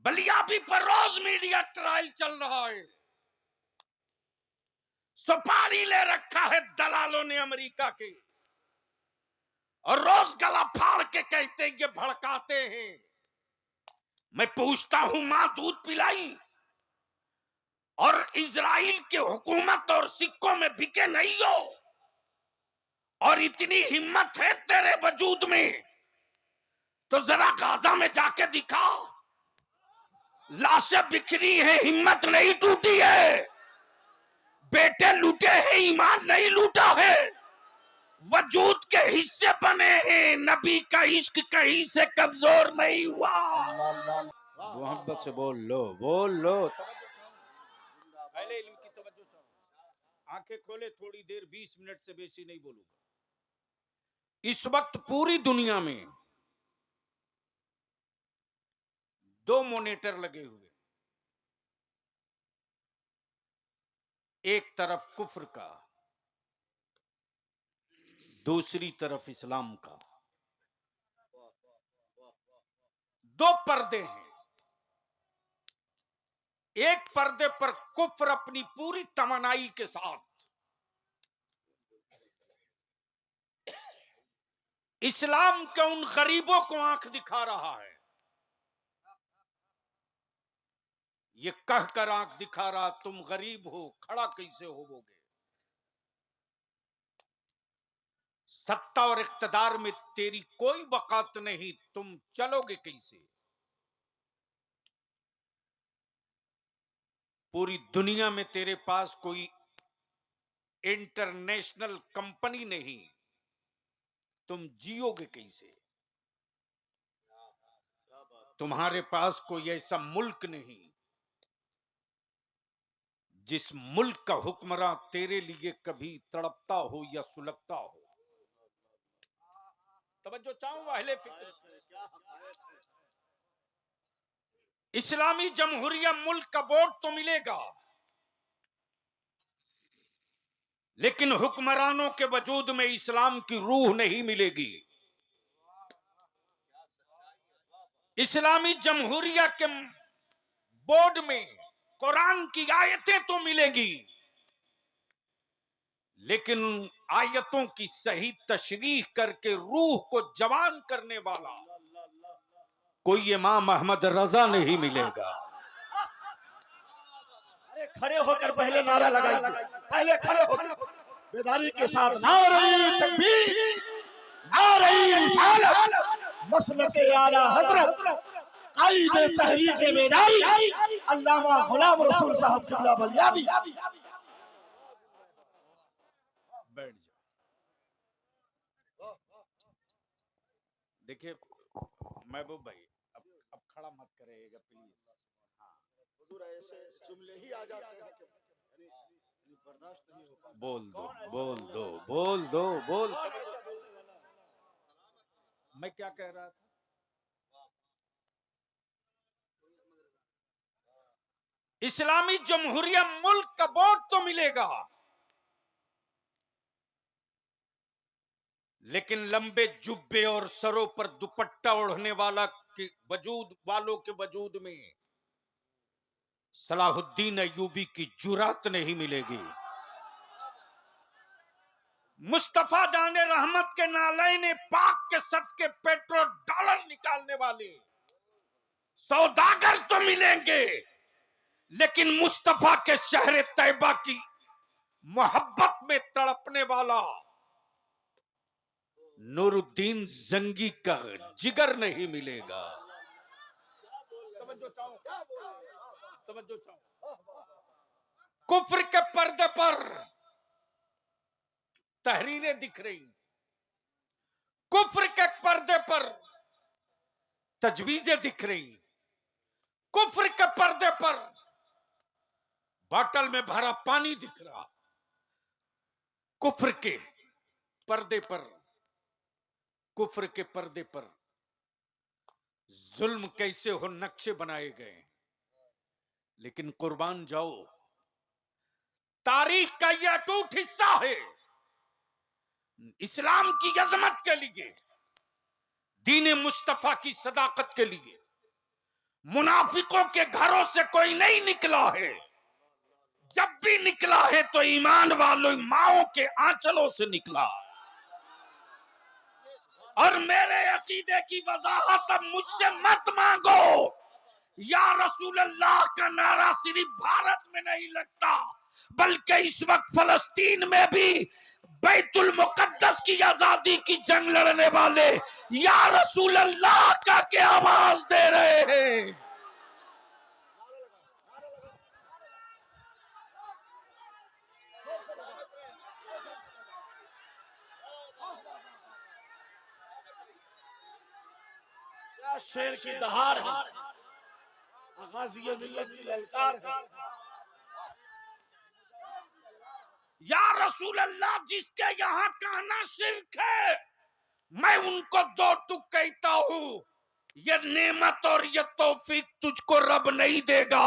बलियाबी पर रोज media trial चल रहा है। सुपारी ले रखा है दलालों ने अमेरिका के, और रोज गला फाड़ के कहते हैं ये भड़काते हैं। मैं पूछता हूं, मां दूध पिलाई और इजराइल की हुकूमत और सिक्कों में बिके नहीं हो, और इतनी हिम्मत है तेरे वजूद में तो जरा गाजा में जाके दिखा। लाशें बिखरी है, हिम्मत नहीं टूटी है, बेटे लूटे हैं, ईमान नहीं लूटा है, वजूद के हिस्से बने हैं, नबी का इश्क कहीं से कमजोर नहीं हुआ। मोहब्बत से बोल लो, बोल लो। पहले इल्म की तवज्जो चाहो। आंखें खोले थोड़ी देर, 20 मिनट से बेसी नहीं बोलूंगा। इस वक्त पूरी दुनिया में 2 मॉनिटर लगे हुए, एक तरफ कुफ्र का, दूसरी तरफ इस्लाम का। 2 पर्दे हैं। एक पर्दे पर कुफ्र अपनी पूरी तमन्नाई के साथ, इस्लाम के उन गरीबों को आंख दिखा रहा है। ये कहकर आंख दिखा रहा, तुम गरीब हो, खड़ा कैसे होवोगे? सत्ता और इख्तिदार में तेरी कोई वकात नहीं, तुम चलोगे कैसे? पूरी दुनिया में तेरे पास कोई इंटरनेशनल कंपनी नहीं, तुम जियोगे कैसे? तुम्हारे पास कोई ऐसा मुल्क नहीं जिस मुल्क का हुक्मरान तेरे लिए कभी तड़पता हो या सुलगता हो। तवज्जो चाहूं अहले फिक्र। इस्लामी जमहूरिया मुल्क का बोर्ड तो मिलेगा, लेकिन हुक्मरानों के वजूद में इस्लाम की रूह नहीं मिलेगी। इस्लामी जमहूरिया के बोर्ड में कुरान की आयतें तो मिलेंगी, लेकिन आयतों की सही तशरीह करके रूह को जवान करने वाला कोई इमाम अहमद रजा नहीं मिलेगा। अरे खड़े होकर पहले नारा लगाइए, पहले खड़े होकर बेदारी के साथ नारे तकबीर, नारे रिसालत, मसलक आला हजरत, कायदे तहरीक बेदारी अल्लामा गुलाम रसूल साहब किबला बलियाबी। बैठ जाओ। देखिए महबूब भाई, अब खड़ा मत करिएगा प्लीज। हुजूर ऐसे जुमले ही आ जाते हैं यानी बर्दाश्त नहीं हो पाता। बोल दो, बोल दो, बोल दो, बोल। मैं क्या कह रहा था? इस्लामी जमहूरिया मुल्क का बोर्ड तो मिलेगा, लेकिन लंबे जुब्बे और सरों पर दुपट्टा ओढ़ने वालों के वजूद में सलाहुद्दीन अय्यूबी की जुरात नहीं मिलेगी। मुस्तफा जाने रहमत के नालैने पाक के सदके पेट्रोल डॉलर निकालने वाले सौदागर तो मिलेंगे, लेकिन मुस्तफा के शहर तैयबा की मोहब्बत में तड़पने वाला नूरुद्दीन जंगी का जिगर नहीं मिलेगा। तवज्जो चाहो, तवज्जो चाहो। कुफ्र के पर्दे पर तहरीरें दिख रही, कुफ्र के पर्दे पर तजवीजें दिख रही, कुफ्र के पर्दे पर बोतल में भरा पानी दिख रहा, कुफ्र के पर्दे पर, कुफ्र के पर्दे पर जुल्म कैसे हो नक्शे बनाए गए। लेकिन कुर्बान जाओ, तारीख का यह अटूट हिस्सा है। इस्लाम की अजमत के लिए, दीन मुस्तफा की सदाकत के लिए, मुनाफिकों के घरों से कोई नहीं निकला है। जब भी निकला है तो ईमान वालों माओं के आंचलों से निकला। और मेरे अकीदे की वजाहत अब मुझसे मत मांगो। या रसूल अल्लाह का नारा सिर्फ भारत में नहीं लगता, बल्कि इस वक्त फलस्तीन में भी बैतुल मुकद्दस की आजादी की जंग लड़ने वाले या रसूल अल्लाह का क्या आवाज दे रहे हैं। शेर की दहाड़ है, गाज़ी मिल्लत की ललकार है। या रसूल अल्लाह, जिसके यहाँ कहना शिर्क है, मैं उनको दो टुक कहता हूँ। ये नेमत और ये तौफीक तुझको रब नहीं देगा,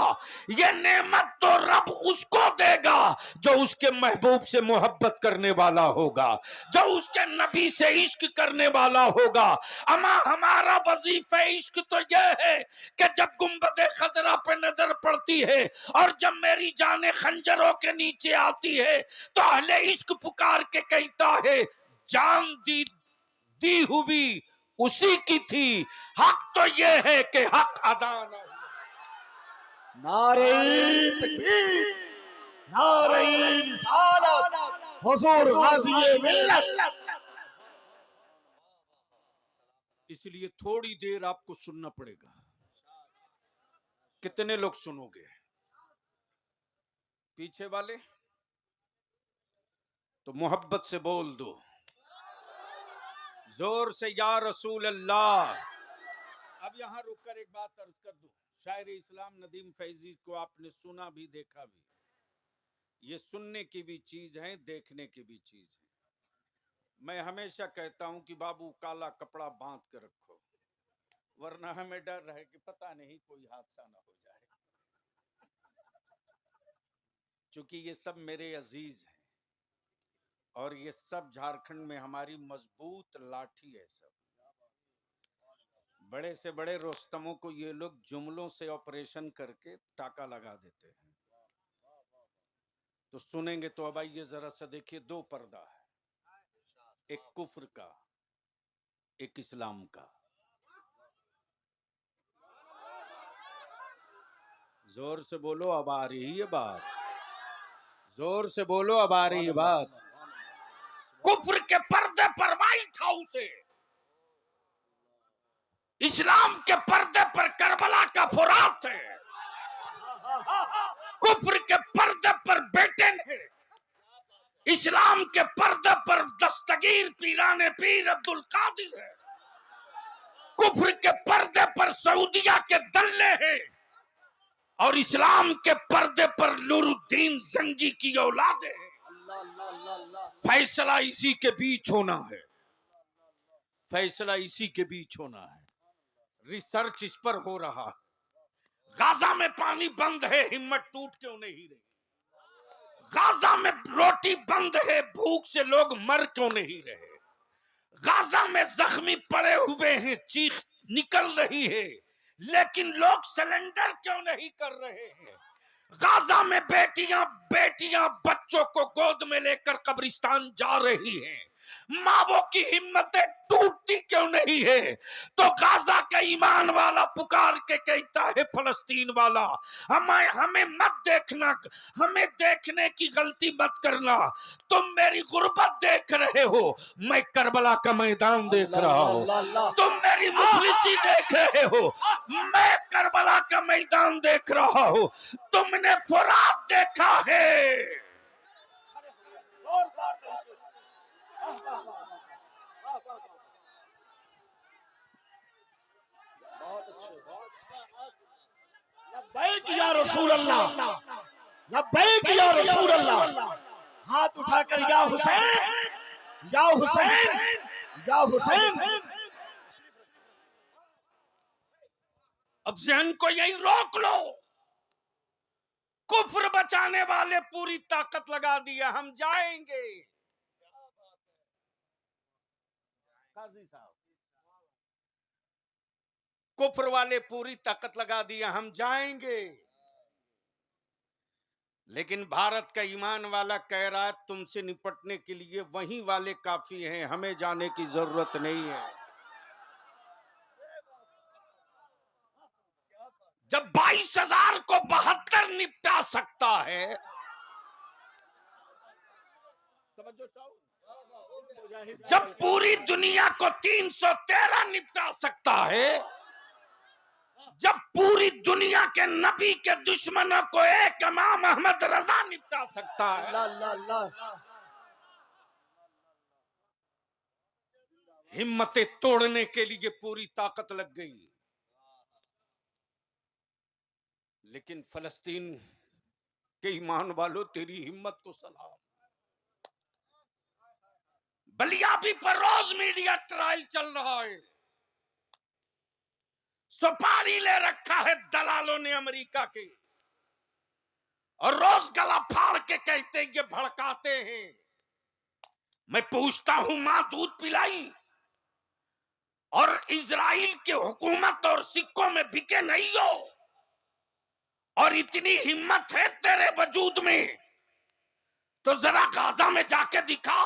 ये नेमत तो रब उसको देगा जो उसके महबूब से मोहब्बत करने वाला होगा, जो उसके नबी से इश्क करने वाला होगा। अमा हमारा वजीफा इश्क तो यह है कि जब गुंबद खजरा पे नजर पड़ती है और जब मेरी जाने खंजरों के नीचे आती है तो अहले इश्क पुकार के कहता है, जान दी हुई उसी की थी, हक तो ये है कि हक अदा न हो। नारे तकबीर, नारे रिसालत, हुजूर गाज़ी मिल्लत। इसलिए थोड़ी देर आपको सुनना पड़ेगा। कितने लोग सुनोगे? पीछे वाले तो मोहब्बत से बोल दो, जोर से, या रसूल अल्लाह। अब यहां रुककर एक बात अर्ज कर दूं। शायर इस्लाम नदीम फैजी को आपने सुना भी देखा भी। ये सुनने की भी चीज है, देखने की भी चीज है। मैं हमेशा कहता हूं कि बाबू काला कपड़ा बांध कर रखो, वरना हमें डर है कि पता नहीं कोई हादसा ना हो जाए। क्योंकि ये सब मेरे अजीज हैं और ये सब झारखंड में हमारी मजबूत लाठी है। सब बड़े से बड़े रोस्तमों को ये लोग जुमलों से ऑपरेशन करके टाका लगा देते हैं। तो सुनेंगे तो अब आइए जरा सा देखिए, दो पर्दा है, एक कुफ्र का, एक इस्लाम का। जोर से बोलो, अब आ रही है बात। जोर से बोलो, अब आ रही है बात। कुफ्र के पर्दे पर व्हाइट हाउस है, इस्लाम के पर्दे पर करबला का फुरात है, कुफ्र के पर्दे पर बेटन है, इस्लाम के पर्दे पर दस्तगीर पीराने पीर अब्दुल कादिर है, कुफ्र के पर्दे पर सऊदिया के दल्ले हैं और इस्लाम के पर्दे पर नूरुद्दीन जंगी की औलादे हैं। फैसला इसी के बीच होना है, फैसला इसी के बीच होना है। रिसर्च इस पर हो रहा है। गाजा में पानी बंद है, हिम्मत टूट क्यों नहीं रही? गाजा में रोटी बंद है, भूख से लोग मर क्यों नहीं रहे? गाजा में जख्मी पड़े हुए हैं, चीख निकल रही है, लेकिन लोग सिलेंडर क्यों नहीं कर रहे हैं? गाजा में बेटियां बच्चों को गोद में लेकर कब्रिस्तान जा रही हैं, मावों की हिम्मतें टूटती क्यों नहीं है? तो गाजा का ईमान वाला पुकार के कहता है, फलस्तीन वाला, हमें मत देखना, हमें देखने की गलती मत करना। तुम मेरी गुर्बत देख रहे हो, मैं करबला का मैदान देख रहा हूँ। तुम मेरी मुफलिसी देख रहे हो, मैं करबला का मैदान देख रहा हूँ। तुमने फुरात देखा है। जोरदार तरीके से। बहुत अच्छे, लब्बैक या रसूल अल्लाह, लब्बैक या रसूल अल्लाह। हाथ उठाकर या हुसैन, या हुसैन, या हुसैन। अब जहन को यही रोक लो। कुफ्र बचाने वाले पूरी ताकत लगा दिया, हम जाएंगे। काजी साहब, कुफ्र वाले पूरी ताकत लगा दिया हम जाएंगे, लेकिन भारत का ईमान वाला कह रहा है तुमसे निपटने के लिए वही वाले काफी हैं, हमें जाने की जरूरत नहीं है। जब 22,000 को 72 निपटा सकता है, जब पूरी दुनिया को 313 निपटा सकता है, जब पूरी दुनिया के नबी के दुश्मनों को एक इमाम अहमद रजा निपटा सकता है, हिम्मतें तोड़ने के लिए पूरी ताकत लग गई। लेकिन फलस्तीन के ईमान वालों, तेरी हिम्मत को सलाम। बलियाबी पर रोज मीडिया ट्रायल चल रहा है, सुपारी ले रखा है दलालों ने अमेरिका के, और रोज गला फाड़ के कहते ये भड़काते हैं। मैं पूछता हूं, मां दूध पिलाई और इजराइल की हुकूमत और सिक्कों में बिके नहीं हो, और इतनी हिम्मत है तेरे वजूद में, तो जरा गाजा में जाके दिखा।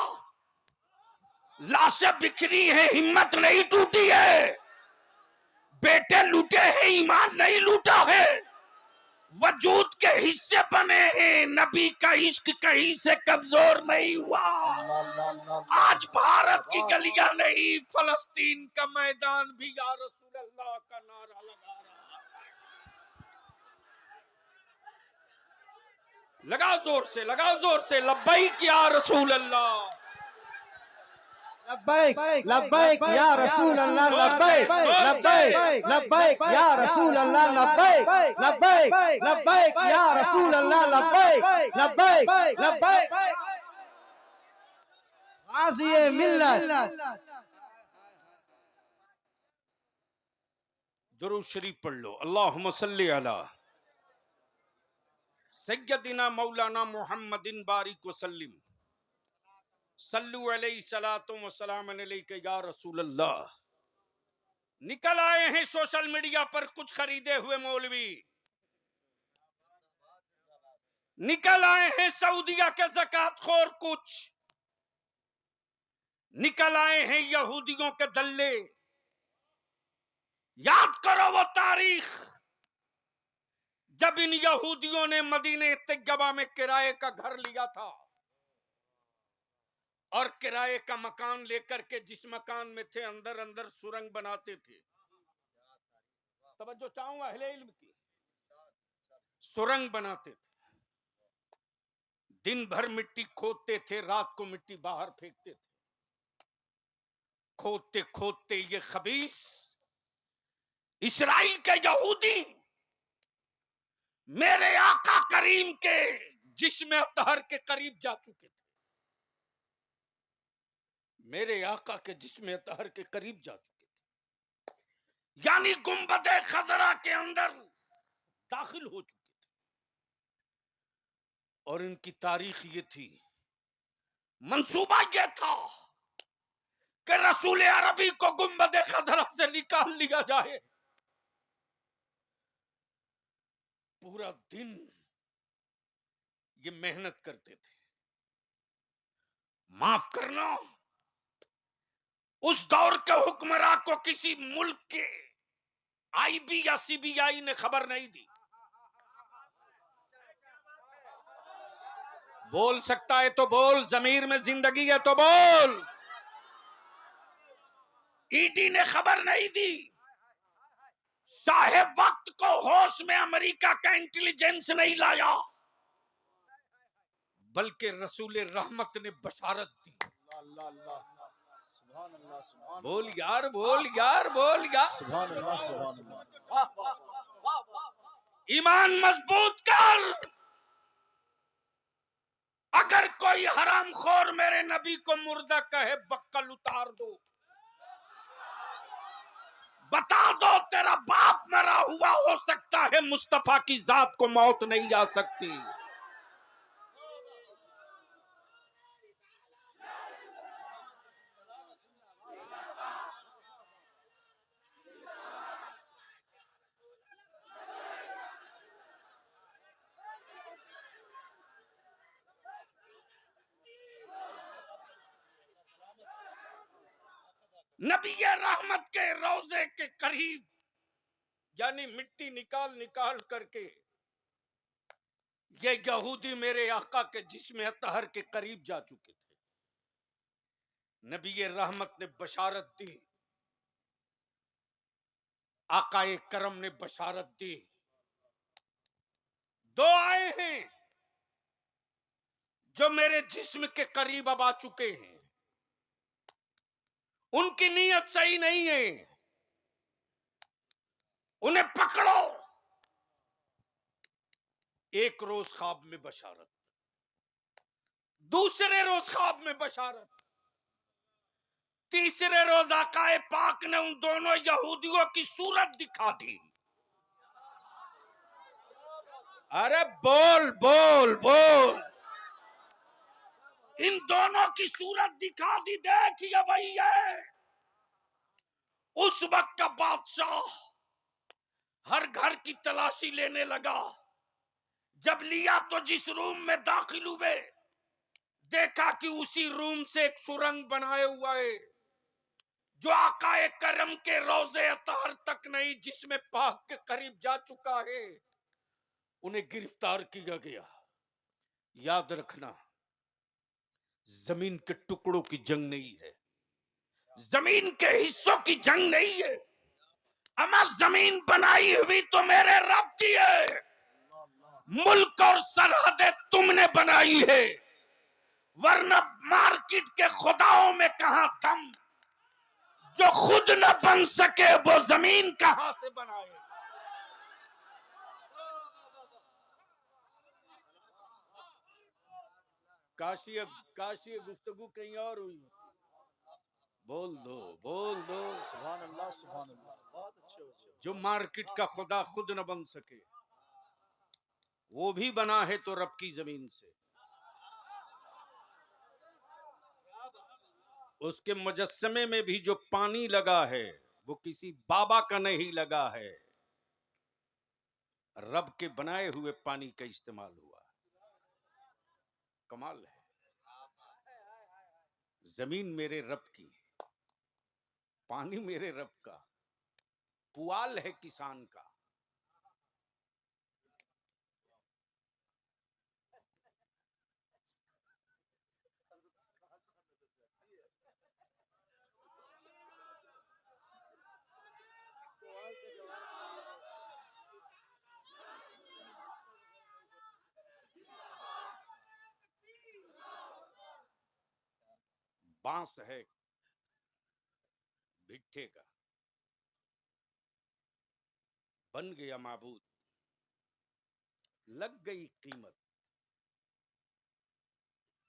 लाशें बिखरी है, हिम्मत नहीं टूटी है, बेटे लूटे हैं, ईमान नहीं लूटा है, वजूद के हिस्से बने हैं, नबी का इश्क कहीं से कमजोर नहीं हुआ। आज भारत की गलियां नहीं, फलस्तीन का मैदान भी या रसूल अल्लाह का नारा लगा रहा है। लगा जोर से, लगा जोर से, लब्बैक या रसूल अल्लाह, लब्बैक लब्बैक या रसूल अल्लाह, लब्बैक लब्बैक लब्बैक या रसूल अल्लाह, लब्बैक लब्बैक लब्बैक या रसूल अल्लाह, लब्बैक लब्बैक लब्बैक गाज़ी मिल्लत। दुरूद शरीफ पढ़ लो। अल्लाहुम्मा सल्ली अला सय्यदिना मौलाना मुहम्मदिन बारिक वसल्लिम सल्लु अलैहि सलातु व सलाम अलैका या रसूल अल्लाह। निकल आए हैं सोशल मीडिया पर कुछ खरीदे हुए मौलवी, निकल आए हैं सऊदिया के ज़कात खोर, कुछ निकल आए हैं यहूदियों के दल्ले। याद करो वो तारीख जब इन यहूदियों ने मदीने तैयबा में किराए का घर लिया था, और किराए का मकान लेकर के जिस मकान में थे अंदर अंदर सुरंग बनाते थे। तवज्जो चाहूंगा अहले इल्म की, सुरंग बनाते थे, दिन भर मिट्टी खोदते थे, रात को मिट्टी बाहर फेंकते थे। खोदते खोदते ये खबीस इस्राइल के यहूदी मेरे आका करीम के जिस्म अतहर के करीब जा चुके थे, मेरे आका के जिस्म अतहर के करीब जा चुके थे, यानी गुंबदे खजरा के अंदर दाखिल हो चुके थे। और इनकी तारीख ये थी, मंसूबा ये था कि रसूल अरबी को गुंबदे खजरा से निकाल लिया जाए। पूरा दिन ये मेहनत करते थे। माफ करना, उस दौर के हुक्मरान को किसी मुल्क के आईबी या सीबीआई ने खबर नहीं दी। बोल सकता है तो बोल, जमीर में जिंदगी है तो बोल। ईडी ने खबर नहीं दी, साहेब वक्त को होश में अमेरिका का इंटेलिजेंस नहीं लाया, बल्कि रसूल रहमत ने बशारत दी। बोल यार, बोल यार, बोल यार। ईमान मजबूत कर। अगर कोई हरामखोर मेरे नबी को मुर्दा कहे, बक्कल उतार दो, बता दो तेरा बाप मरा हुआ हो सकता है, मुस्तफा की जात को मौत नहीं आ सकती। नबी रहमत के रोजे के करीब, यानी मिट्टी निकाल निकाल करके ये यहूदी मेरे आका के जिस्म अतहर के करीब जा चुके थे। नबी रहमत ने बशारत दी, आकाए करम ने बशारत दी, दो आए हैं जो मेरे जिस्म के करीब अब आ चुके हैं, उनकी नीयत सही नहीं है, उन्हें पकड़ो। एक रोज ख्वाब में बशारत, दूसरे रोज ख्वाब में बशारत, तीसरे रोज आकाए पाक ने उन दोनों यहूदियों की सूरत दिखा दी। अरे बोल बोल बोल, इन दोनों की सूरत दिखा दी। देखिए भैया, उस वक्त का बादशाह हर घर की तलाशी लेने लगा। जब लिया तो जिस रूम में दाखिल हुए, देखा कि उसी रूम से एक सुरंग बनाए हुआ है जो आकाए करम के रोजे अतहर तक नहीं, जिसमें पाक के करीब जा चुका है। उन्हें गिरफ्तार किया गया। याद रखना, जमीन के टुकड़ों की जंग नहीं है, जमीन के हिस्सों की जंग नहीं है। अमा जमीन बनाई हुई तो मेरे रब की है, मुल्क और सरहदें तुमने बनाई है, वरना मार्केट के खुदाओं में कहां दम, जो खुद न बन सके वो जमीन कहां से बनाए। काशी गुफ्तगू कहीं और हुई, बोल दो बोल दो। सुभान अल्लाह, सुभान अल्लाह। बहुत अच्छे अच्छे। जो मार्केट का खुदा खुद न बन सके, वो भी बना है तो रब की जमीन से। उसके मुजस्समे में भी जो पानी लगा है वो किसी बाबा का नहीं लगा है, रब के बनाए हुए पानी का इस्तेमाल हुआ। कमाल है। जमीन मेरे रब की, पानी मेरे रब का, पुआल है किसान का। बांस है भिट्ठे का, बन गया माबूद, लग गई कीमत,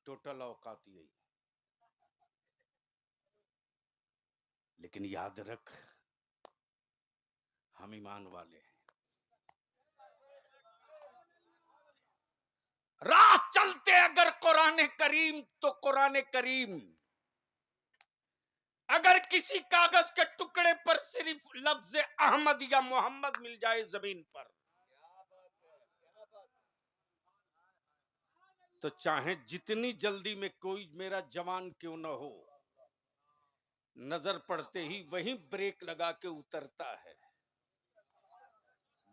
टोटल औकात यही। लेकिन याद रख, हम ईमान वाले हैं। राह चलते अगर कुरान करीम तो कुरान करीम, अगर किसी कागज के टुकड़े पर सिर्फ लफ्ज अहमद या मोहम्मद मिल जाए जमीन पर, तो चाहे जितनी जल्दी में कोई मेरा जवान क्यों न हो, नजर पड़ते ही वहीं ब्रेक लगा के उतरता है।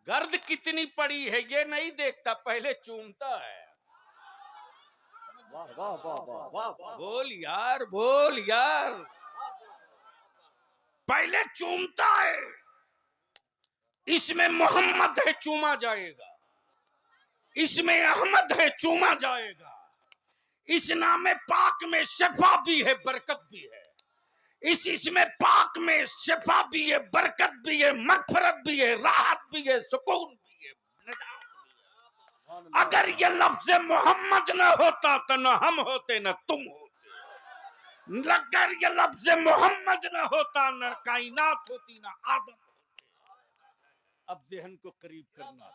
गर्द कितनी पड़ी है ये नहीं देखता, पहले चूमता है। वाह वाह वाह वाह वाह वाह। बोल यार, बोल यार, पहले चूमता है। इसमें मोहम्मद है, चूमा जाएगा। इसमें अहमद है, चूमा जाएगा। इस नाम पाक में शफा भी है, बरकत भी है। इसमें पाक में शफा भी है, बरकत भी है, मगफरत भी है, राहत भी है, सुकून भी है, निजात भी है। अगर ये लफ्ज मोहम्मद न होता तो न हम होते न तुम होते। अगर ये लफ्ज मोहम्मद न होता न कायनात होती न आदम होते। अब ज़हन को करीब करना,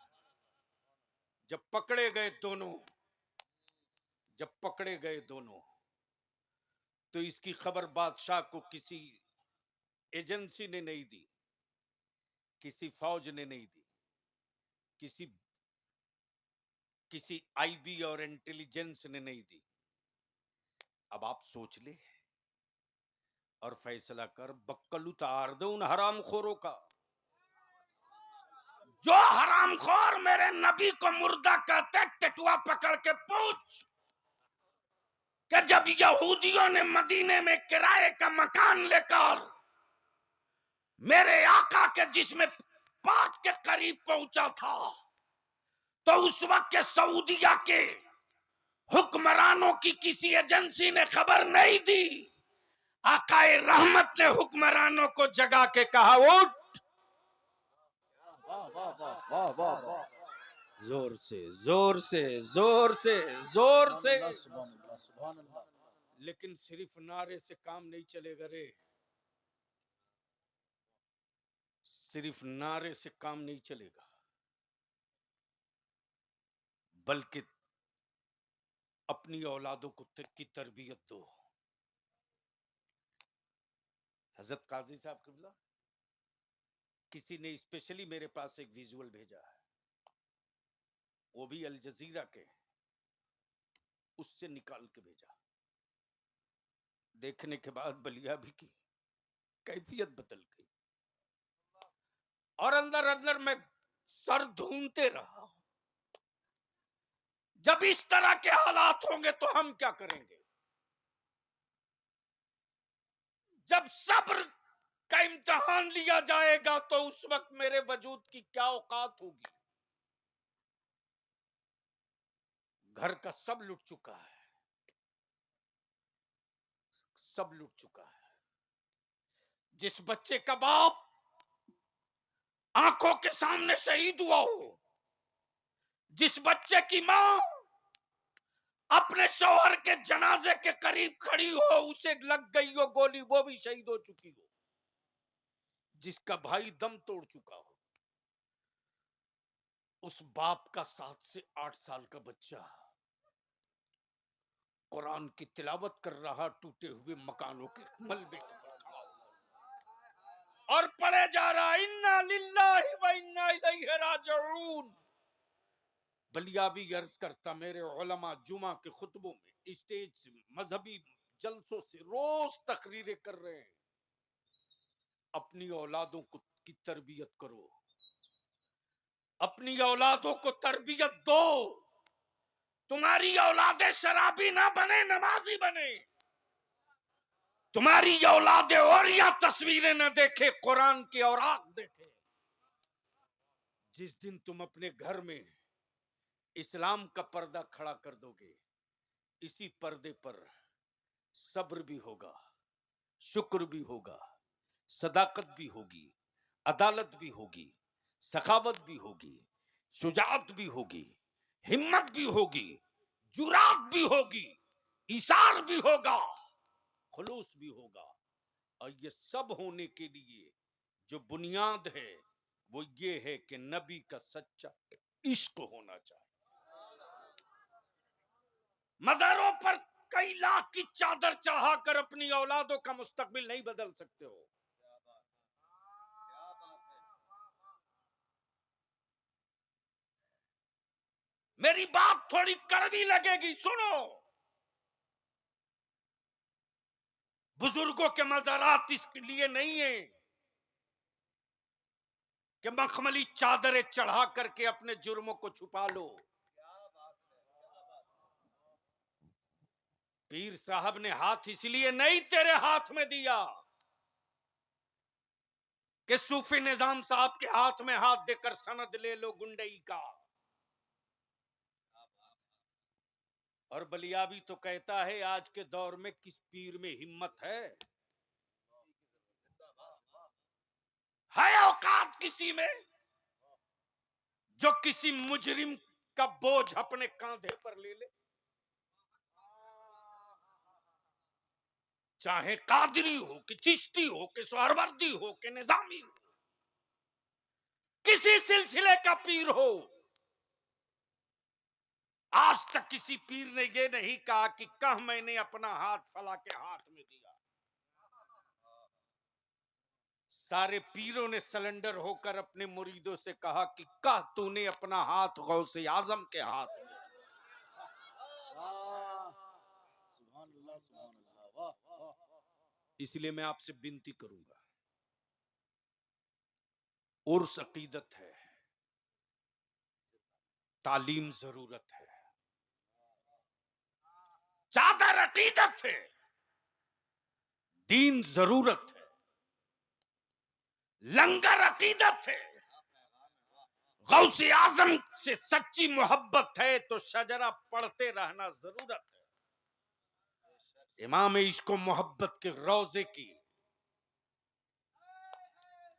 जब पकड़े गए दोनों, जब पकड़े गए दोनों, तो इसकी खबर बादशाह को किसी एजेंसी ने नहीं दी, किसी फौज ने नहीं दी, किसी आईबी और इंटेलिजेंस ने नहीं दी। अब आप सोच ले, और फैसला कर, बक्कल उतार दो उन हरामखोरों का। जो हरामखोर मेरे नबी को मुर्दा कहते, टटुआ पकड़ के पूछ कि जब यहूदियों ने मदीने में किराए का मकान लेकर मेरे आका के जिस्म पाक के करीब पहुंचा था, तो उस वक्त के सऊदिया के हुक्मरानों की किसी एजेंसी ने खबर नहीं दी। आकाए रहमत ने हुक्मरानों को जगा के कहा, उठ। वाह वाह वाह वाह वाह वाह। जोर से जोर से जोर से जोर से। सुभान अल्लाह सुभान अल्लाह। लेकिन सिर्फ नारे से काम नहीं चलेगा रे, सिर्फ नारे से काम नहीं चलेगा, बल्कि अपनी औलादों को की तरबियत दो। हजरत काजी साहब किबला, किसी ने स्पेशली मेरे पास एक विजुअल भेजा है, वो भी अल जजीरा के, उससे निकाल के भेजा। देखने के बाद बलिया भी की कैफियत बदल गई, और अंदर अंदर मैं सर ढूंढते रहा। जब इस तरह के हालात होंगे तो हम क्या करेंगे? जब सब्र का इम्तिहान लिया जाएगा तो उस वक्त मेरे वजूद की क्या औकात होगी? घर का सब लुट चुका है, सब लुट चुका है। जिस बच्चे का बाप आंखों के सामने शहीद हुआ हो, जिस बच्चे की मां अपने शौहर के जनाजे के करीब खड़ी हो, उसे लग गई हो गोली, वो भी शहीद हो चुकी हो, जिसका भाई दम तोड़ चुका हो, उस बाप का 7 से 8 साल का बच्चा कुरान की तिलावत कर रहा टूटे हुए मकानों के मलबे के पर खड़ा हुआ, और पढ़े जा रहा, इन्ना लिल्लाहि व इन्ना इलैहि राजिऊन। बलिया भी अर्ज करता, मेरे उलमा जुमा के खुतबों में, स्टेज से, मजहबी जलसों से रोज तकरीरें कर रहे हैं, अपनी औलादों को की तरबियत करो, अपनी औलादों को तरबियत दो। तुम्हारी औलादे शराबी ना बने, नमाजी बने। तुम्हारी औलादे और या तस्वीरें न देखे, कुरान की औरात देखे। जिस दिन तुम अपने घर में इस्लाम का पर्दा खड़ा कर दोगे, इसी पर्दे पर सब्र भी होगा, शुक्र भी होगा, सदाकत भी होगी, अदालत भी होगी, सखावत भी होगी, शुजाअत भी होगी, हिम्मत भी होगी, जुरात भी होगी, इशार भी होगा, खुलूस भी होगा। और ये सब होने के लिए जो बुनियाद है वो ये है कि नबी का सच्चा इश्क होना चाहिए। मज़ारों पर कई लाख की चादर चढ़ाकर अपनी औलादों का मुस्तकबिल नहीं बदल सकते हो। मेरी बात थोड़ी कड़वी लगेगी, सुनो। बुजुर्गों के मज़ारात इसके लिए नहीं है कि मखमली चादरें चढ़ा करके अपने जुर्मों को छुपा लो। पीर साहब ने हाथ इसलिए नहीं तेरे हाथ में दिया कि सूफी निजाम साहब के हाथ में हाथ देकर सनद ले लो गुंडई का। और बलियाबी तो कहता है, आज के दौर में किस पीर में हिम्मत है औकात किसी में जो किसी मुजरिम का बोझ अपने कांधे पर ले ले? चाहे कादरी हो कि चिश्ती हो कि सोहरवर्दी हो कि निजामी हो, किसी सिलसिले का पीर हो, आज तक किसी पीर ने यह नहीं कहा कि कह मैंने अपना हाथ फला के हाथ में दिया। सारे पीरों ने सिलेंडर होकर अपने मुरीदों से कहा कि कह तूने अपना हाथ गौसे आजम के हाथ में। सुभान अल्लाह वाह वाह। इसलिए मैं आपसे विनती करूंगा, उर्स अकीदत है, तालीम जरूरत है, चादर अकीदत है, दीन जरूरत है, लंगर अकीदत है। गौसे आजम से सच्ची मोहब्बत है तो शजरा पढ़ते रहना जरूरत है। इमाम इश्क मोहब्बत के रोजे की,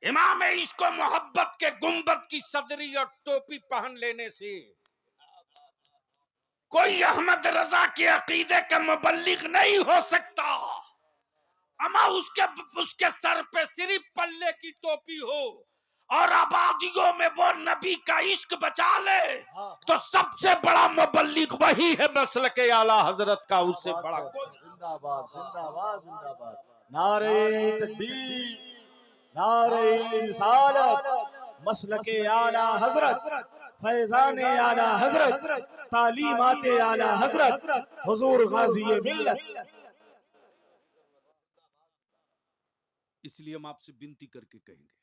इमाम इश्क मोहब्बत के गुंबद की सदरी और टोपी पहन लेने से कोई अहमद रजा के अकीदे का मुबल्लिग नहीं हो सकता। अमा उसके सर पे सिर्फ पल्ले की टोपी हो और आबादियों में वो नबी का इश्क बचा ले तो सबसे बड़ा मुबल्लिग वही है मसल के आला हजरत का, उससे बड़ा कोई। जिंदाबाद जिंदाबाद जिंदाबाद। नारे तकबीर, नारे रिसालत, मसलके आला हजरत, फैजान आला हजरत, तालीमात आला हजरत, हुजूर गाजी मिल्लत। इसलिए हम आपसे विनती करके कहेंगे,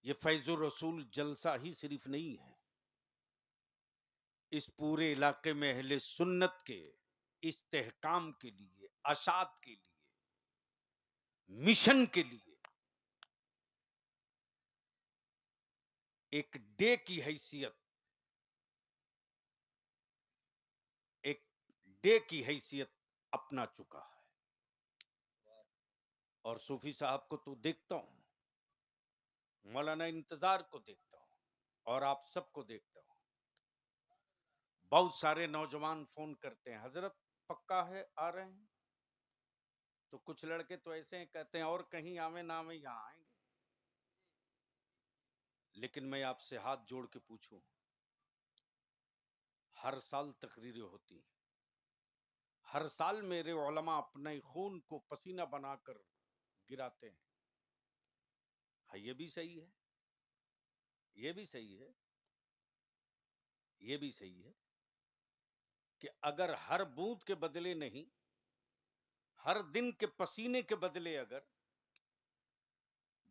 ये फैजुर रसूल जलसा ही सिर्फ नहीं है, इस पूरे इलाके में अहले सुन्नत के इस्तेहकाम के लिए, अशात के लिए, मिशन के लिए एक डे की हैसियत, एक डे की हैसियत अपना चुका है। और सूफी साहब को तो देखता हूं, मौलाना इंतजार को देखता हूं और आप सबको देखता हूं। बहुत सारे नौजवान फोन करते हैं, हजरत पक्का है आ रहे हैं? तो कुछ लड़के तो ऐसे हैं कहते हैं और कहीं आवे ना आवे यहां आएंगे। लेकिन मैं आपसे हाथ जोड़ के पूछूं, हर साल तकरीरें होती हैं, हर साल मेरे उलमा अपने खून को पसीना बनाकर गिराते हैं। हाँ, ये भी सही है, ये भी सही है, ये भी सही है कि अगर हर बूंद के बदले नहीं, हर दिन के पसीने के बदले अगर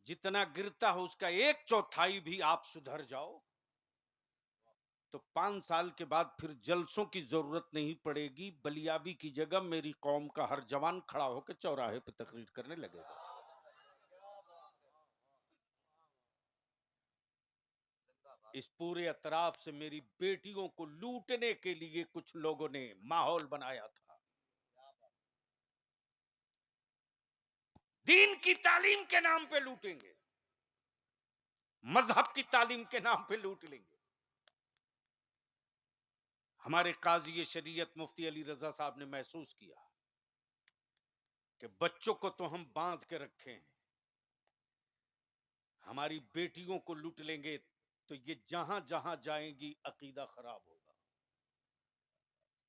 जितना गिरता हो उसका 1/4 भी आप सुधर जाओ तो 5 साल के बाद फिर जलसों की जरूरत नहीं पड़ेगी। बलियाबी की जगह मेरी कौम का हर जवान खड़ा होकर चौराहे पर तकरीर करने लगेगा। इस पूरे अतराफ से मेरी बेटियों को लूटने के लिए कुछ लोगों ने माहौल बनाया था। दीन की तालीम के नाम पे लूटेंगे, मजहब की तालीम के नाम पे लूट लेंगे। हमारे काजी शरीयत मुफ्ती अली रजा साहब ने महसूस किया कि बच्चों को तो हम बांध के रखे हैं, हमारी बेटियों को लूट लेंगे तो ये जहां जहां जाएंगी अकीदा खराब होगा।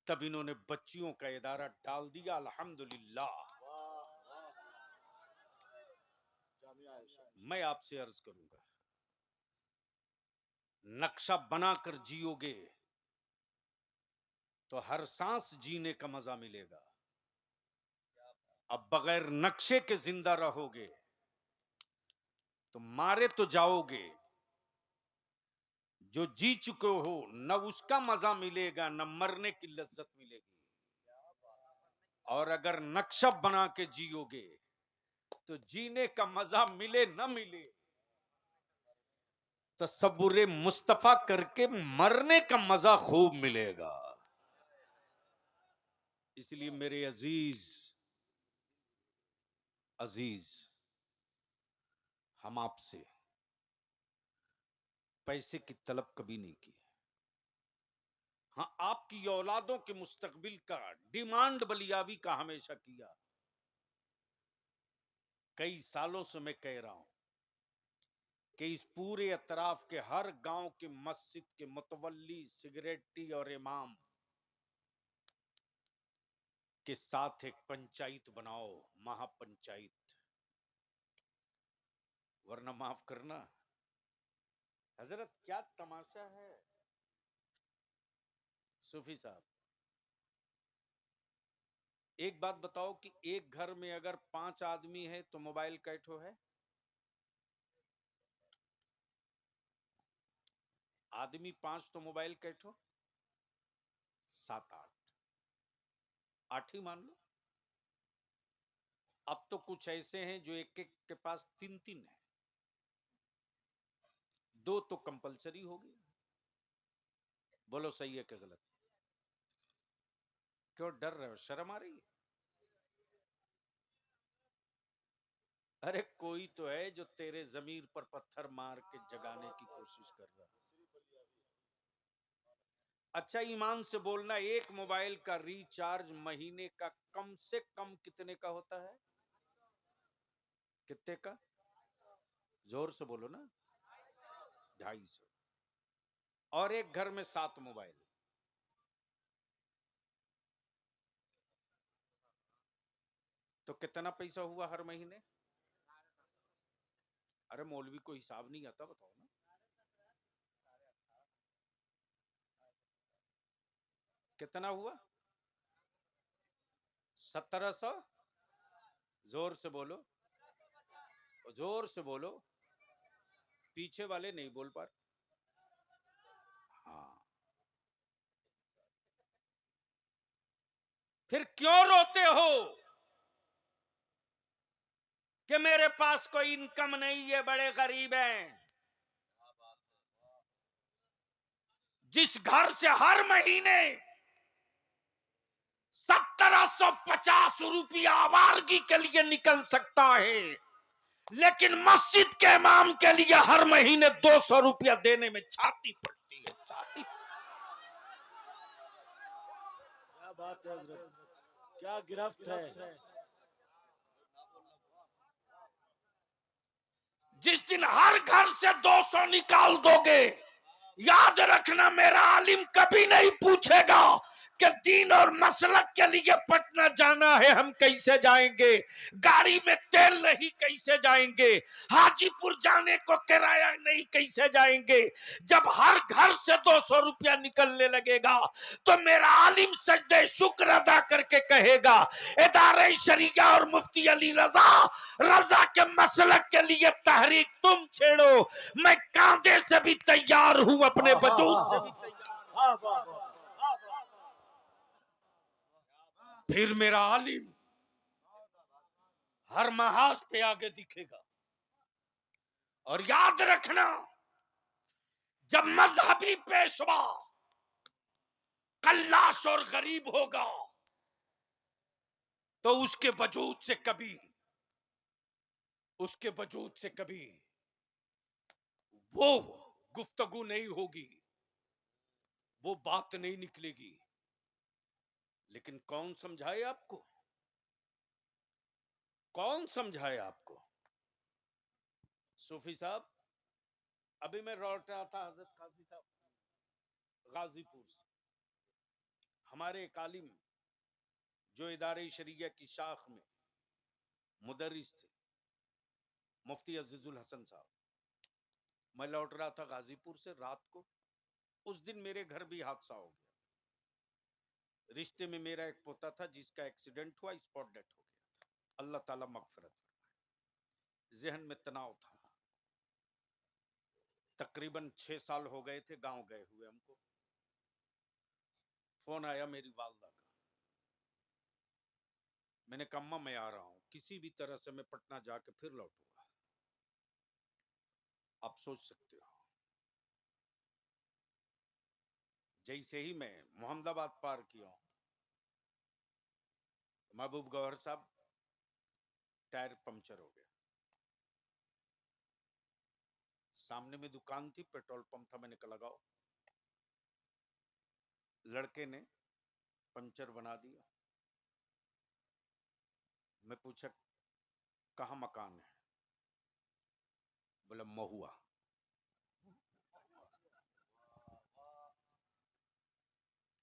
तब इन्होंने बच्चियों का इदारा डाल दिया। अल्हम्दुलिल्लाह। मैं आपसे अर्ज करूंगा, नक्शा बनाकर जियोगे तो हर सांस जीने का मजा मिलेगा। अब बगैर नक्शे के जिंदा रहोगे तो मारे तो जाओगे, जो जी चुके हो न उसका मजा मिलेगा न मरने की लज्जत मिलेगी। और अगर नक्शा बना के जियोगे तो जीने का मजा मिले न मिले, तसब्बुरे मुस्तफा करके मरने का मजा खूब मिलेगा। इसलिए मेरे अजीज हम आपसे पैसे की तलब कभी नहीं की। हाँ, आपकी औलादों के मुस्तकबिल का डिमांड बलियाबी का हमेशा किया। कई सालों से मैं कह रहा हूं कि इस पूरे अतराफ के हर गांव के मस्जिद के मुतवल्ली, सिगरेटी और इमाम के साथ एक पंचायत बनाओ, महापंचायत। वरना माफ करना हजरत, क्या तमाशा है। सूफी साहब, एक बात बताओ कि एक घर में अगर 5 आदमी है तो मोबाइल कैठो है? आदमी 5 तो मोबाइल कैठो? 7 8, 8 ही मान लो। अब तो कुछ ऐसे हैं जो एक एक के पास 3 3 है। 2 तो कंपलसरी होगी। बोलो सही है कि गलत? क्यों डर रहे हो? शर्म आ रही है? अरे कोई तो है जो तेरे जमीर पर पत्थर मार के जगाने की कोशिश कर रहा है। अच्छा ईमान से बोलना, एक मोबाइल का रिचार्ज महीने का कम से कम कितने का होता है? कितने का? जोर से बोलो ना। 250। और एक घर में 7 मोबाइल, तो कितना पैसा हुआ हर महीने? अरे मौलवी को हिसाब नहीं आता, बताओ ना। कितना हुआ? 1700। जोर से बोलो, जोर से बोलो। पीछे वाले नहीं बोल पा रहे। हाँ, फिर क्यों रोते हो कि मेरे पास कोई इनकम नहीं है, बड़े गरीब हैं? जिस घर से हर महीने 1750 रुपया आवारगी के लिए निकल सकता है, लेकिन मस्जिद के इमाम के लिए हर महीने 200 रुपया देने में छाती पड़ती है, छाती। क्या बात है हजरत, क्या गिरफ्त है। जिस दिन हर घर से 200 निकाल दोगे, याद रखना मेरा आलिम कभी नहीं पूछेगा कि दीन और मसलक के लिए पटना जाना है हम कैसे जाएंगे, गाड़ी में तेल नहीं कैसे जाएंगे, हाजीपुर जाने को किराया नहीं कैसे जाएंगे। जब हर घर से 200 रुपया निकलने लगेगा तो मेरा आलिम सजदे शुक्र अदा करके कहेगा, इदारे शरिया और मुफ्ती अली रजा रजा के मसलक के लिए तहरीक तुम छेड़ो, मैं कांधे से भी तैयार हूं, अपने वजूद से भी तैयार। फिर मेरा आलिम हर महाज पे आगे दिखेगा। और याद रखना, जब मजहबी पेशवा कल्लाश और गरीब होगा तो उसके वजूद से कभी वो गुफ्तगू नहीं होगी, वो बात नहीं निकलेगी। लेकिन कौन समझाए आपको? कौन समझाए आपको? सूफी साहब, अभी मैं लौट रहा था हजरत काजी साहब गाजीपुर से। हमारे एक आलिम जो इदारे शरिया की शाख में मुदर्रिस थे, मुफ्ती अजीजुल हसन साहब, मैं लौट रहा था गाजीपुर से रात को। उस दिन मेरे घर भी हादसा हो गया। रिश्ते में मेरा एक पोता था जिसका एक्सीडेंट हुआ, स्पॉट डेथ हो गया। अल्लाह ताला मगफिरत फरमाए। जहन में तनाव था। तकरीबन 6 साल हो गए थे गांव गए हुए हमको। फोन आया मेरी वालदा का। मैंने कहा अम्मा मैं आ रहा हूं, किसी भी तरह से मैं पटना जाके फिर लौटूंगा। आप सोच सकते हो, जैसे ही मैं मोहम्मदाबाद पार किया, महबूब गौहर साहब टायर पंचर हो गया। सामने में दुकान थी, पेट्रोल पंप था, मैंने कहा लगाओ। लड़के ने पंचर बना दिया। मैं पूछा कहाँ मकान है? बोला महुआ।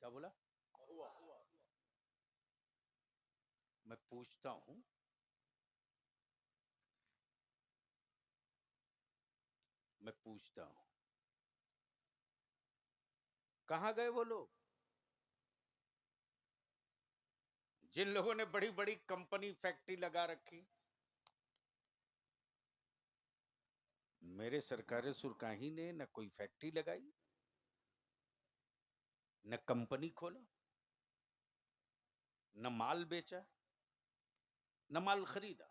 क्या बोला? मैं पूछता हूं, कहां गए वो लोग? जिन लोगों ने बड़ी बड़ी कंपनी फैक्ट्री लगा रखी, मेरे सरकार सुरकाही ने न कोई फैक्ट्री लगाई, न कंपनी खोला, न माल बेचा, न माल खरीदा।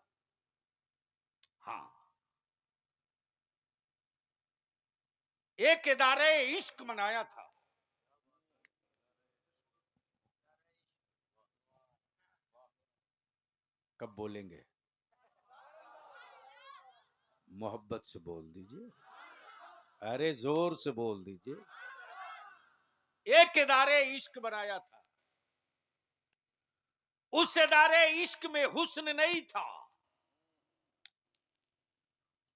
हाँ, एक इदारे इश्क बनाया था। कब बोलेंगे? मोहब्बत से बोल दीजिए, अरे जोर से बोल दीजिए। एक इदारे इश्क बनाया था। उस इदारे इश्क में हुस्न नहीं था,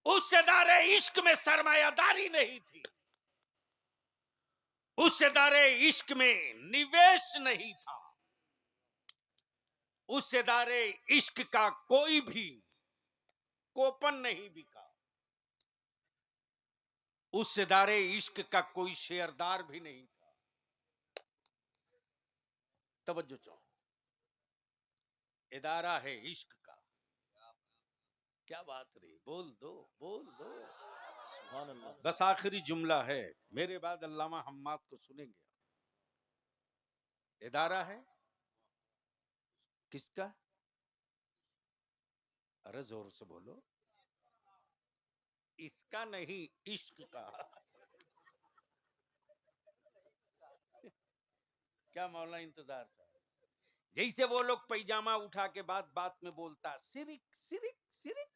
उस इदारे इश्क में सरमायादारी नहीं थी, उस इदारे इश्क में निवेश नहीं था, उस इदारे इश्क का कोई भी कोपन नहीं बिका, उस इदारे इश्क का कोई शेयरदार भी नहीं था। तवज्जो चाहो, इदारा है इश्क का। क्या बात रही, बोल दो बोल दो। बस आखिरी जुमला है, मेरे बाद अल्लामा हम्माद को सुनेंगे। इदारा है किसका? अरे जोर से बोलो। इसका नहीं, इश्क का। क्या मौला इंतजार साहब, जैसे वो लोग पैजामा उठा के बात में बोलता सिरिक सिरिक सिरिक।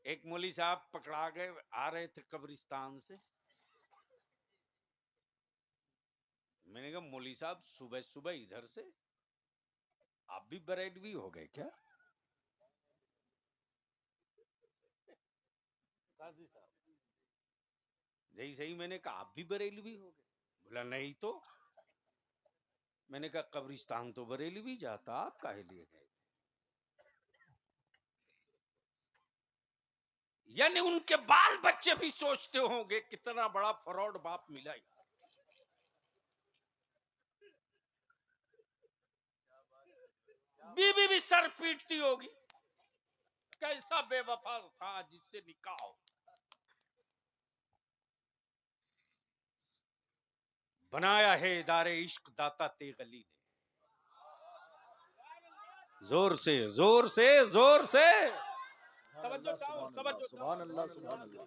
एक मौली साहब पकड़ा गए, आ रहे थे कब्रिस्तान से। मैंने कहा मौली साहब सुबह सुबह इधर से, आप भी बरेलवी हो गए क्या? काजी साहब जैसे ही मैंने कहा आप भी बरेलवी हो गए, बोला नहीं तो। मैंने कहा कब्रिस्तान तो बरेलवी जाता, आप काहे लिए गए? यानी उनके बाल बच्चे भी सोचते होंगे कितना बड़ा फ्रॉड बाप मिला यार। बीवी भी सर पीटती होगी, कैसा बेवफा था जिससे निकाह हो। बनाया है इदारे इश्क दाता तेगली ने। जोर से जोर से जोर से तवज्जो चाहो, तवज्जो चाहो। सुभान अल्लाह सुभान अल्लाह।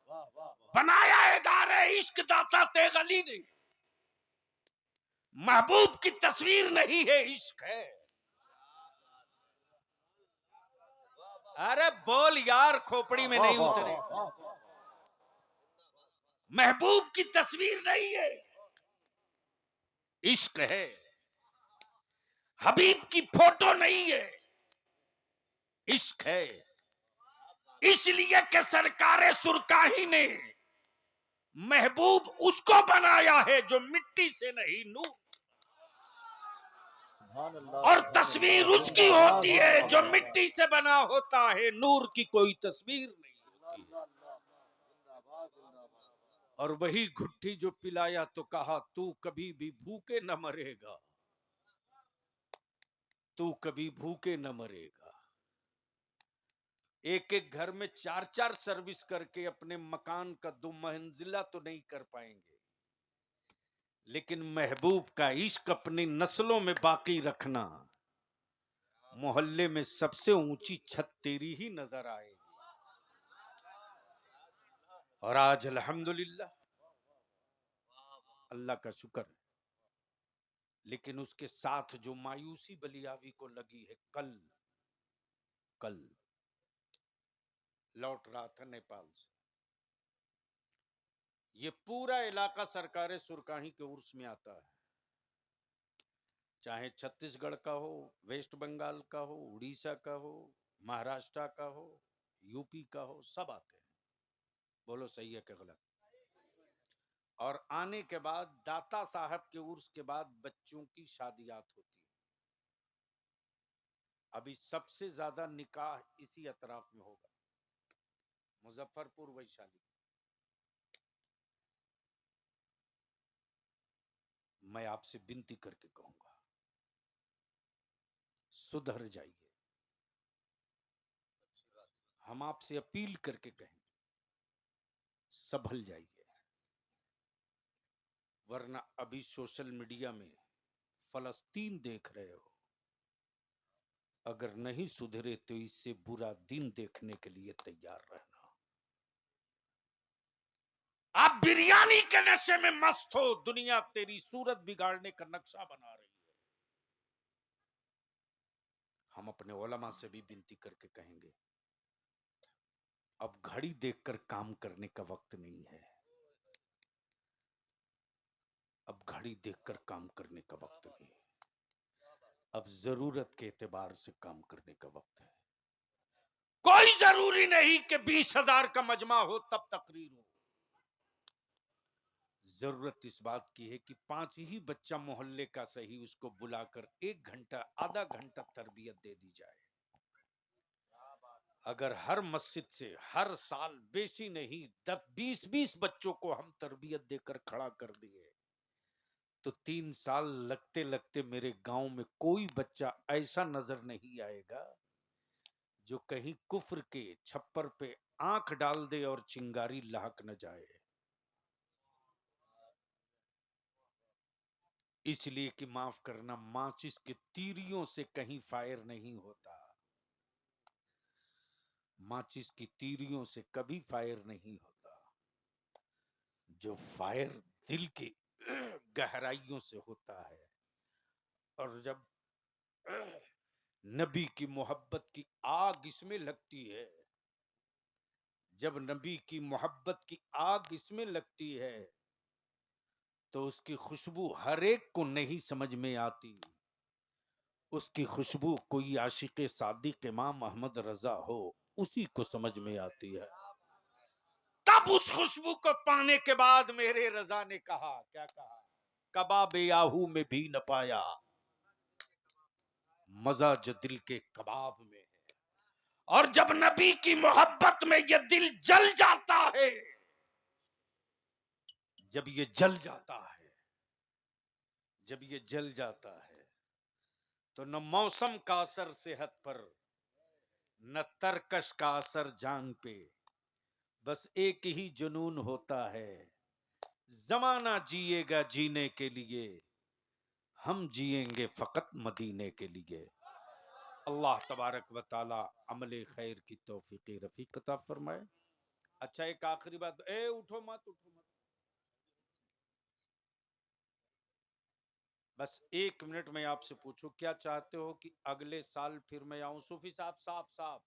वाह वाह वाह। बनाया इदारे इश्क दाता तेगली ने। महबूब की तस्वीर नहीं है, इश्क है। अरे बोल यार, खोपड़ी में नहीं उतरे। महबूब की तस्वीर नहीं है, इश्क है। हबीब की फोटो नहीं है, इश्क है। इसलिए कि सरकारे सुरकाही ने महबूब उसको बनाया है जो मिट्टी से नहीं, नूर। और तस्वीर उसकी होती है जो मिट्टी से बना होता है, नूर की कोई तस्वीर नहीं होती है। और वही घुट्टी जो पिलाया तो कहा तू कभी भी भूखे न मरेगा, तू कभी भूखे न मरेगा। एक एक घर में 4-4 सर्विस करके अपने मकान का 2 मंजिला तो नहीं कर पाएंगे, लेकिन महबूब का इश्क अपनी नस्लों में बाकी रखना, मोहल्ले में सबसे ऊंची छत तेरी ही नजर आएगी। और आज अल्हम्दुलिल्लाह अल्लाह का शुक्र है, लेकिन उसके साथ जो मायूसी बलियावी को लगी है, कल लौट रहा था नेपाल से, ये पूरा इलाका सरकारे सुरकाही के उर्स में आता है, चाहे छत्तीसगढ़ का हो, वेस्ट बंगाल का हो, उड़ीसा का हो, महाराष्ट्र का हो, यूपी का हो, सब आते हैं। बोलो सही है कि गलत? और आने के बाद दाता साहब के उर्स के बाद बच्चों की शादियात होती है। अभी सबसे ज्यादा निकाह इसी अतराफ में होगा, मुजफ्फरपुर वैशाली। मैं आपसे विनती करके कहूंगा, सुधर जाइए। हम आपसे अपील करके कहेंगे, संभल जाइए, वरना अभी सोशल मीडिया में फलस्तीन देख रहे हो। अगर नहीं सुधरे तो इससे बुरा दिन देखने के लिए तैयार रहना। आप बिरयानी के नशे में मस्त हो, दुनिया तेरी सूरत बिगाड़ने का नक्शा बना रही है। हम अपने उलमा से भी विनती करके कहेंगे, अब घड़ी देखकर काम करने का वक्त नहीं है, अब घड़ी देखकर काम करने का वक्त नहीं है, अब जरूरत के एतबार से काम करने का वक्त है। कोई जरूरी नहीं कि 20,000 का मजमा हो तब तकरीर हो। जरूरत इस बात की है कि 5 ही बच्चा मोहल्ले का सही, उसको बुलाकर 1 घंटा आधा घंटा तरबियत दे दी जाए। अगर हर मस्जिद से हर साल बेशी नहीं 10-20 बच्चों को हम तरबियत देकर खड़ा कर दिए तो 3 साल लगते लगते मेरे गांव में कोई बच्चा ऐसा नजर नहीं आएगा जो कहीं कुफ्र के छप्पर पे आंख डाल दे और चिंगारी लहक न जाए। इसलिए कि माफ करना, माचिस के तीरियों से कहीं फायर नहीं होता, माचिस की तीरियों से कभी फायर नहीं होता। जो फायर दिल की गहराइयों से होता है। और जब नबी की मोहब्बत की आग इसमें लगती है, जब नबी की मोहब्बत की आग इसमें लगती है तो उसकी खुशबू हर एक को नहीं समझ में आती। उसकी खुशबू कोई आशिक सादिक इमाम अहमद रजा हो उसी को समझ में आती है। तब उस खुशबू को पाने के बाद मेरे रजा ने कहा, क्या कहा? कबाब याहू में भी न पाया, मजा जो दिल के कबाब में है। और जब नबी की मोहब्बत में यह दिल जल जाता है, जब ये जल जाता है, जब ये जल जाता है तो न मौसम का असर सेहत पर, न तरकश का असर जान पे, बस एक ही जुनून होता है, जमाना जिएगा जीने के लिए, हम जिएंगे फकत मदीने के लिए। अल्लाह तबारक व ताला अमले खैर की तौफीक रफीक अता फरमाए। अच्छा, एक आखिरी बात, उठो मत, उठो मत, बस 1 मिनट में आपसे पूछूं, क्या चाहते हो कि अगले साल फिर मैं आऊं? सूफी साहब, साफ साफ